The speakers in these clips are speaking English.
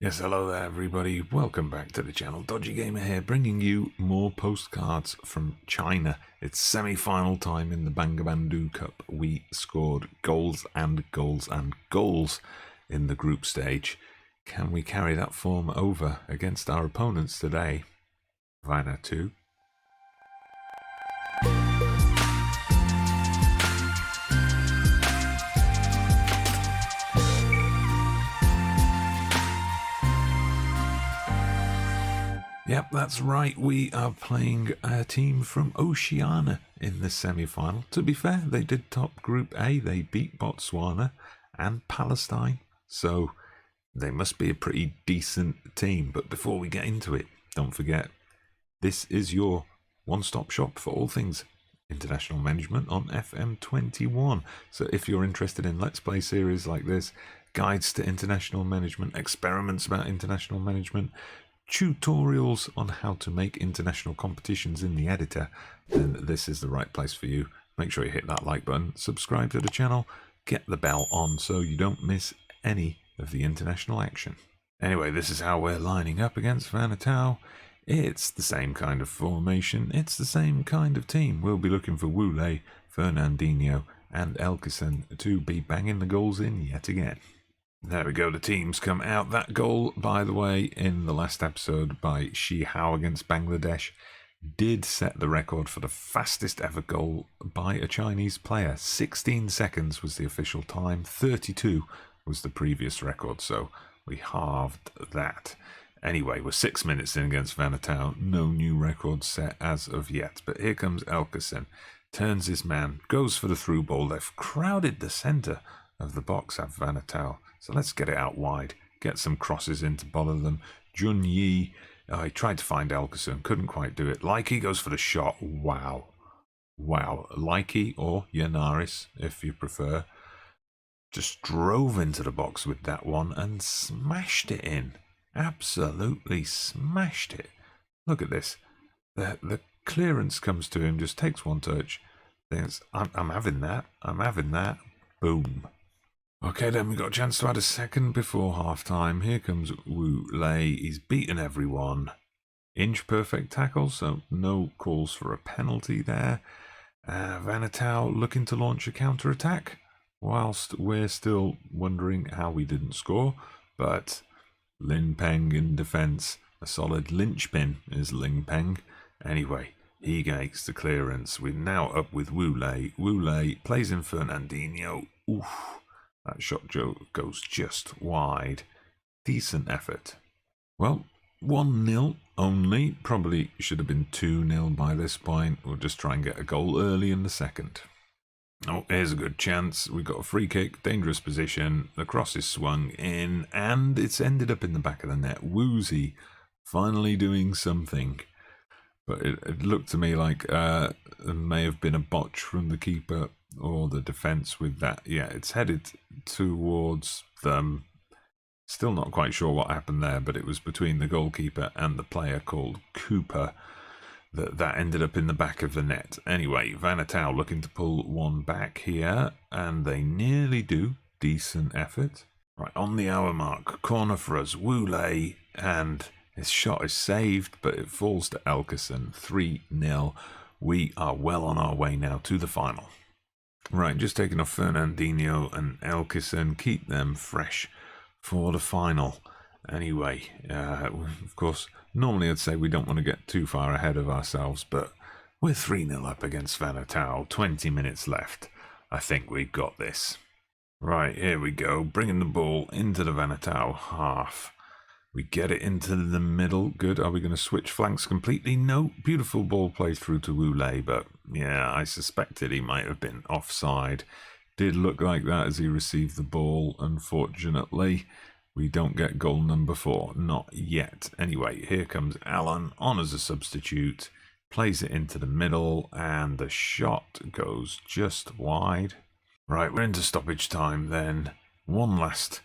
Yes, hello there everybody, welcome back to the channel. Dodgy Gamer here, bringing you more postcards from China. It's semi-final time in the Bangabandhu Cup. We scored goals and goals and goals in the group stage. Can we carry that form over against our opponents today? Vanuatu. Yep, that's right. We are playing a team from Oceania in the semi-final. To be fair, they did top Group A. They beat Botswana and Palestine. So they must be a pretty decent team. But before we get into it, don't forget, this is your one-stop shop for all things international management on FM21. So if you're interested in Let's Play series like this, guides to international management, experiments about international management, tutorials on how to make international competitions in the editor, then this is the right place for you. Make sure you hit that like button, subscribe to the channel, get the bell on so you don't miss any of the international action. Anyway, this is how we're lining up against Vanuatu. It's the same kind of formation, it's the same kind of team. We'll be looking for Wule, Fernandinho and Elkison to be banging the goals in yet again. There we go, the teams come out. That goal, by the way, in the last episode by Shi Hao against Bangladesh, did set the record for the fastest ever goal by a Chinese player. 16 seconds was the official time, 32 was the previous record, so we halved that. Anyway, we're 6 minutes in against Vanuatu, no new record set as of yet, but here comes Elkison, turns his man, goes for the through ball. They've crowded the centre of the box at Vanuatu. So let's get it out wide, get some crosses in to bother them. Jun Yi, he tried to find Elkison, couldn't quite do it. Likey goes for the shot. Wow. Wow. Likey or Yanaris, if you prefer, just drove into the box with that one and smashed it in. Absolutely smashed it. Look at this. The clearance comes to him, just takes one touch. Thinks, I'm having that. I'm having that. Boom. Okay, then we got a chance to add a second before half-time. Here comes Wu Lei. He's beaten everyone. Inch perfect tackle, so no calls for a penalty there. Vanuatu looking to launch a counter-attack, whilst we're still wondering how we didn't score. But Lin Peng in defence, a solid linchpin is Ling Peng. Anyway, he makes the clearance. We're now up with Wu Lei. Wu Lei plays in Fernandinho. Oof. That shot goes just wide. Decent effort. Well, 1-0 only. Probably should have been 2-0 by this point. We'll just try and get a goal early in the second. Oh, here's a good chance. We've got a free kick, dangerous position. The cross is swung in, and it's ended up in the back of the net. Woozy finally doing something. But it looked to me like it may have been a botch from the keeper or the defence with that. Yeah, it's headed towards them. Still not quite sure what happened there, but it was between the goalkeeper and the player called Cooper that ended up in the back of the net. Anyway, Vanuatu looking to pull one back here, and they nearly do. Decent effort. Right, on the hour mark, corner for us, Wu Lei, and his shot is saved, but it falls to Elkison. 3-0. We are well on our way now to the final. Right, just taking off Fernandinho and Elkison, keep them fresh for the final. Anyway, of course, normally I'd say we don't want to get too far ahead of ourselves, but we're 3-0 up against Vanuatu, 20 minutes left. I think we've got this. Right, here we go, bringing the ball into the Vanuatu half. We get it into the middle. Good. Are we going to switch flanks completely? No. Beautiful ball play through to Wu Lei, but yeah, I suspected he might have been offside. Did look like that as he received the ball. Unfortunately, we don't get goal number 4. Not yet. Anyway, here comes Alan on as a substitute. Plays it into the middle, and the shot goes just wide. Right, we're into stoppage time then. One last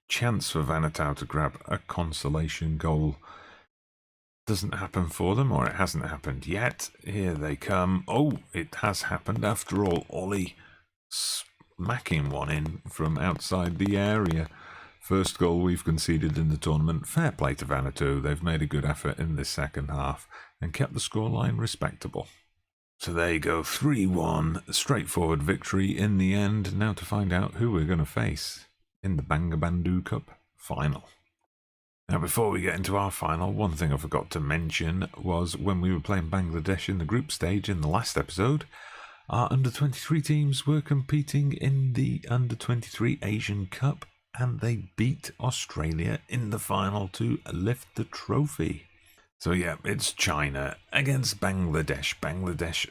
chance for Vanuatu to grab a consolation goal. Doesn't happen for them, or it hasn't happened yet. Here they come. Oh, it has happened after all. Ollie smacking one in from outside the area First goal we've conceded in the tournament. Fair play to Vanuatu. They've made a good effort in this second half and kept the scoreline respectable. So there you go, 3-1, straightforward victory in the end. Now to find out who we're going to face in the Bangabandhu Cup final. Now before we get into our final, one thing I forgot to mention was when we were playing Bangladesh in the group stage in the last episode, our under-23 teams were competing in the under-23 Asian Cup and they beat Australia in the final to lift the trophy. So yeah, it's China against Bangladesh. Bangladesh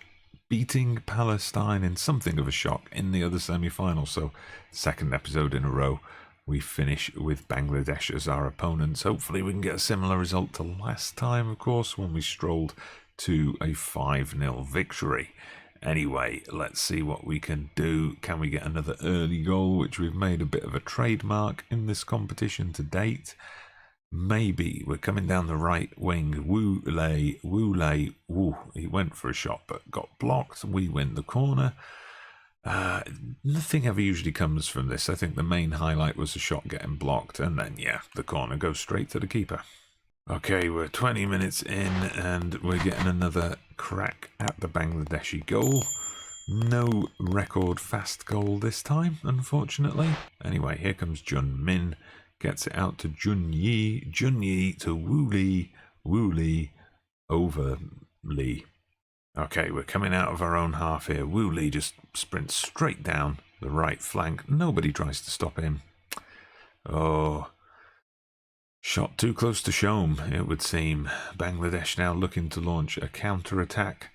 beating Palestine in something of a shock in the other semi-final. So second episode in a row, we finish with Bangladesh as our opponents. Hopefully we can get a similar result to last time, of course, when we strolled to a 5-0 victory. Anyway, let's see what we can do. Can we get another early goal, which we've made a bit of a trademark in this competition to date? Maybe. We're coming down the right wing. Wu Lei. He went for a shot but got blocked. We win the corner. Nothing ever usually comes from this. I think the main highlight was the shot getting blocked, and then yeah, the corner goes straight to the keeper. Okay, we're 20 minutes in and we're getting another crack at the Bangladeshi goal. No record fast goal this time, unfortunately. Anyway, here comes Jun Min. Gets it out to Jun Yi to Wu Li, over Li. Okay, we're coming out of our own half here. Wu Li just sprints straight down the right flank. Nobody tries to stop him. Oh, shot too close to Shome, it would seem. Bangladesh now looking to launch a counter-attack.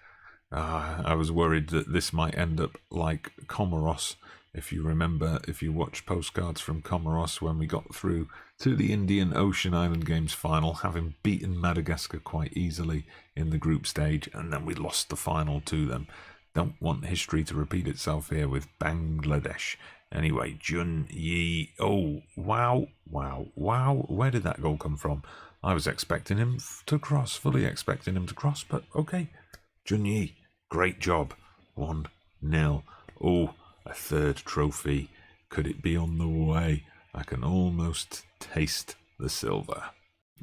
I was worried that this might end up like Comoros. If you remember, if you watch Postcards from Comoros, when we got through to the Indian Ocean Island Games final, having beaten Madagascar quite easily in the group stage, and then we lost the final to them. Don't want history to repeat itself here with Bangladesh. Anyway, Jun Yi. Oh, wow. Where did that goal come from? I was expecting him to cross, fully expecting him to cross, but okay. Jun Yi, great job. 1-0. Oh, a third trophy. Could it be on the way? I can almost taste the silver.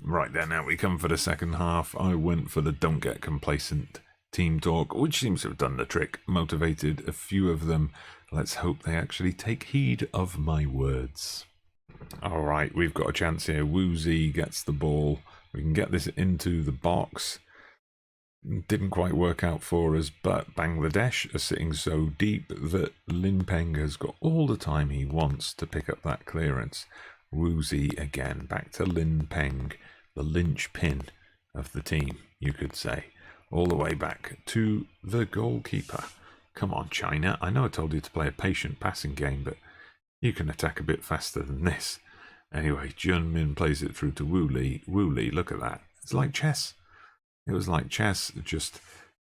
Right then, now we come for the second half. I went for the don't get complacent team talk, which seems to have done the trick, motivated a few of them. Let's hope they actually take heed of my words. Alright, we've got a chance here. Woozy gets the ball. We can get this into the box. Didn't quite work out for us, but Bangladesh are sitting so deep that Lin Peng has got all the time he wants to pick up that clearance. Woozy again, back to Lin Peng, the linchpin of the team, you could say. All the way back to the goalkeeper. Come on, China. I know I told you to play a patient passing game, but you can attack a bit faster than this. Anyway, Jun Min plays it through to Wu Li. Wu Li, look at that. It's like chess. It was like chess, it just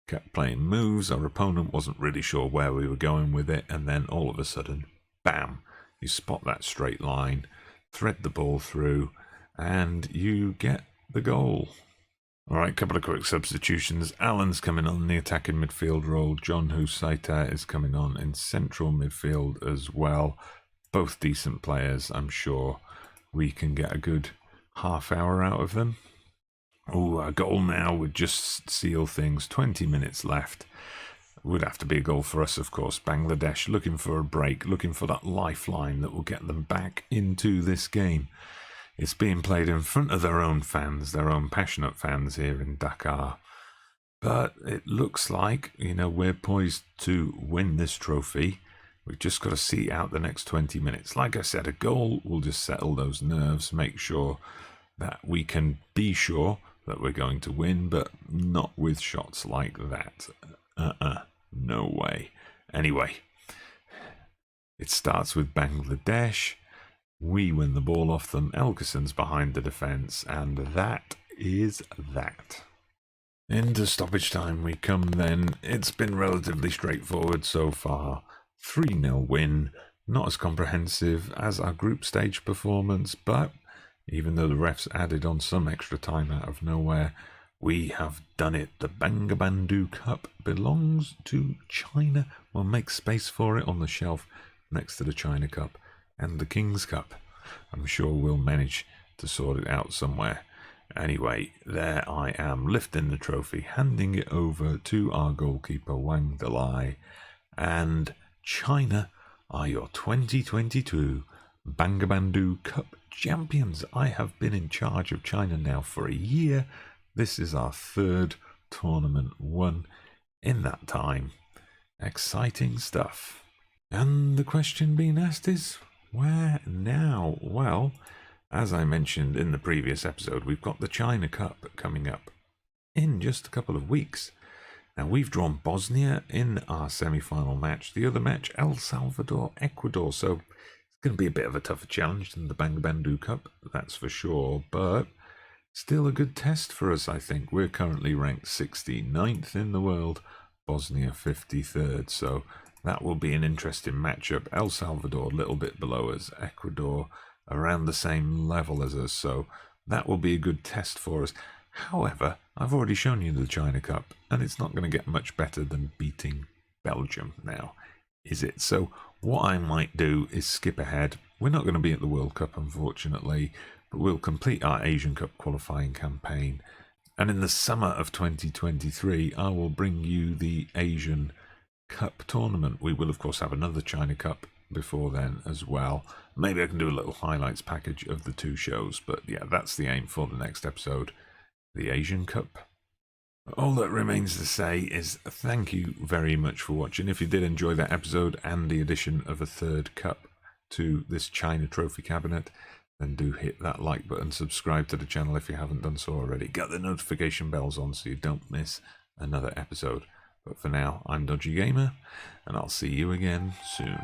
kept playing moves. Our opponent wasn't really sure where we were going with it, and then all of a sudden, bam, you spot that straight line, thread the ball through, and you get the goal. Alright, couple of quick substitutions. Alan's coming on the attacking midfield role. John Husaita is coming on in central midfield as well. Both decent players, I'm sure we can get a good half hour out of them. Oh, a goal now would just seal things. 20 minutes left. Would have to be a goal for us, of course. Bangladesh looking for a break, looking for that lifeline that will get them back into this game. It's being played in front of their own fans, their own passionate fans here in Dakar. But it looks like, we're poised to win this trophy. We've just got to see out the next 20 minutes. Like I said, a goal will just settle those nerves, make sure that we can be sure that we're going to win, but not with shots like that. No way. Anyway, it starts with Bangladesh. We win the ball off them. Elkerson's behind the defence, and that is that. Into stoppage time we come then. It's been relatively straightforward so far. 3-0 win. Not as comprehensive as our group stage performance, but even though the refs added on some extra time out of nowhere, we have done it. The Bangabandhu Cup belongs to China. We'll make space for it on the shelf next to the China Cup and the King's Cup. I'm sure we'll manage to sort it out somewhere. Anyway, there I am, lifting the trophy, handing it over to our goalkeeper, Wang Delai. And China are your 2022 Bangabandhu Cup champions. I have been in charge of China now for a year. This is our third tournament won in that time. Exciting stuff. And the question being asked is, where now? Well, as I mentioned in the previous episode, we've got the China Cup coming up in just a couple of weeks. Now, we've drawn Bosnia in our semi-final match. The other match, El Salvador, Ecuador. So it's going to be a bit of a tougher challenge than the Bangabandhu Cup, that's for sure. But still a good test for us, I think. We're currently ranked 69th in the world, Bosnia 53rd. So that will be an interesting matchup. El Salvador a little bit below us, Ecuador around the same level as us. So that will be a good test for us. However, I've already shown you the China Cup, and it's not going to get much better than beating Belgium now, is it? So what I might do is skip ahead. We're not going to be at the World Cup, unfortunately, but we'll complete our Asian Cup qualifying campaign. And in the summer of 2023, I will bring you the Asian Cup tournament. We will, of course, have another China Cup before then as well. Maybe I can do a little highlights package of the two shows, but yeah, that's the aim for the next episode, the Asian Cup. All that remains to say is thank you very much for watching. If you did enjoy that episode and the addition of a third cup to this China Trophy cabinet, then do hit that like button, subscribe to the channel if you haven't done so already, get the notification bells on so you don't miss another episode. But for now, I'm Dodgy Gamer, and I'll see you again soon.